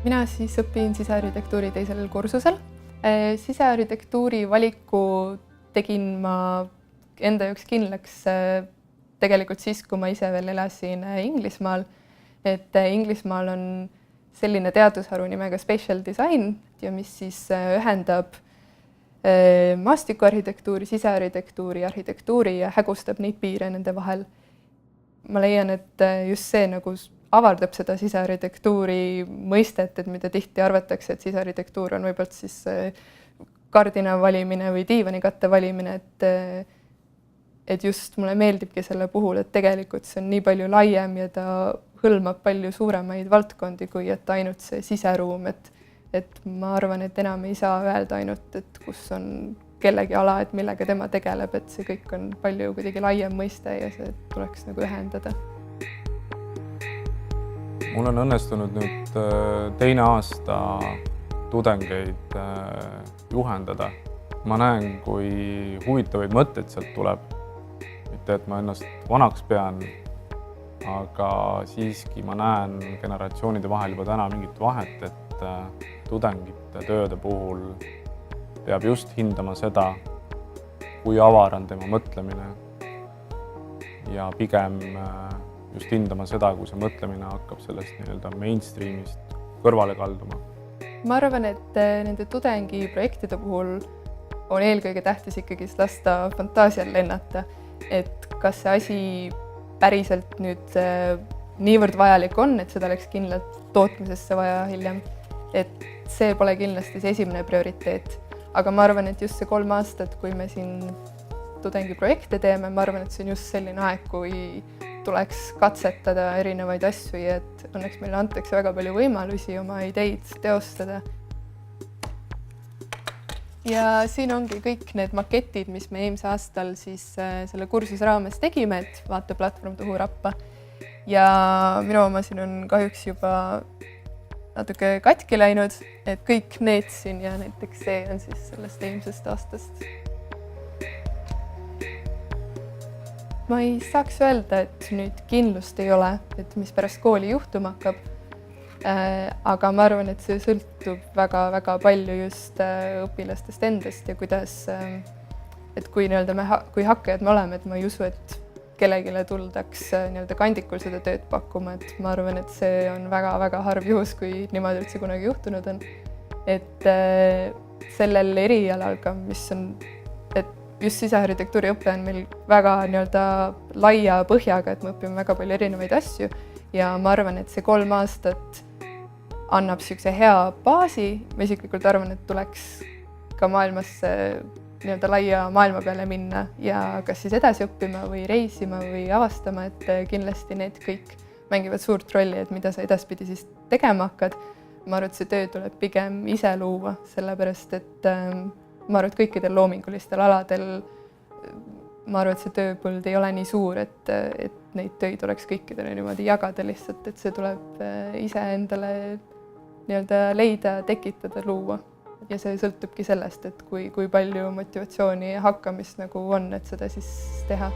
Mina siis õpin sisearhitektuuri teisel kursusel. Sisearhitektuuri valiku tegin ma enda jaoks kindlaks tegelikult siis, kui ma ise veel elasin Inglismaal. Et Inglismaal on selline teadusharu nimega Spatial Design, ja mis siis ühendab maastikuarhitektuuri, sisearhitektuuri, arhitektuuri ja hägustab neid piire nende vahel. Ma leian, et just see nagu avardab seda sisearhitektuuri mõistet, et mida tihti arvatakse, et sisearhitektuur on võib-olla siis kardina valimine või diivanikatte valimine, et just mulle meeldibki selle puhul, et tegelikult see on nii palju laiem ja ta hõlmab palju suuremaid valdkondi, kui et ainult see siseruum, et ma arvan, et enam ei saa öelda ainult, et kus on kellegi ala, et millega tema tegeleb, et see kõik on palju kuidagi laiem mõiste ja see tuleks nagu ühendada. Mul on õnnestunud nüüd teine aasta tudengeid juhendada. Ma näen, kui huvitavaid mõtteid sealt tuleb. Mitte, et ma ennast vanaks pean, aga siiski ma näen generatsioonide vahel juba täna mingit vahet, et tudengite tööde puhul peab just hindama seda, kui avar on tema mõtlemine ja pigem just hindama seda, kui see mõtlemine hakkab sellest nii-öelda mainstreamist kõrvale kalduma. Ma arvan, et nende tudengiprojektide puhul on eelkõige tähtis ikkagi lasta fantaasial lennata, et kas see asi päriselt nüüd niivõrd vajalik on, et seda oleks kindlalt tootmisesse vaja hiljem. Et see pole kindlasti see esimene prioriteet. Aga ma arvan, et just see 3 aastat, kui me siin tudengiprojekte teeme, ma arvan, et see on just selline aeg, kui tuleks katsetada erinevaid asju ja et õnneks meile antakse väga palju võimalusi oma ideid teostada. Ja siin ongi kõik need maketid, mis me eelmise aastal siis selle kursuse raames tegime, et vaateplatvorm Tuhu Rappa. Ja minu oma siin on kahjuks juba natuke katki läinud, et kõik need siin ja näiteks see on siis sellest eelmisest aastast. Ma ei saaks öelda, et nüüd kindlust ei ole, et mis pärast kooli juhtuma hakkab, aga ma arvan, et see sõltub väga palju just õpilastest endast ja kuidas, et kui hakkajad me oleme, et ma ei usu, et kellegile tuldaks kandikul seda tööd pakkuma, et ma arvan, et see on väga harv juhus, kui niimoodi üldse kunagi juhtunud on. Et sellel erialalga, mis on just sisearhitektuuri õpe on meil väga laia põhjaga, et me õpime väga palju erinevaid asju ja ma arvan, et see 3 aastat annab niisuguse hea baasi. Ma isiklikult arvan, et tuleks ka maailmasse laia maailma peale minna ja kas siis edasi õppima või reisima või avastama, et kindlasti need kõik mängivad suurt rolli, et mida sa edaspidi siis tegema hakkad. Ma arvan, et see töö tuleb pigem ise luua, sellepärast et ma arvan, et kõikidel loomingulistel aladel, ma arvan, et see tööpõld ei ole nii suur, et neid töid oleks kõikidele niimoodi jagada lihtsalt, et see tuleb ise endale leida, tekitada, luua. Ja see sõltubki sellest, et kui palju motivatsiooni ja hakkamist on, et seda siis teha.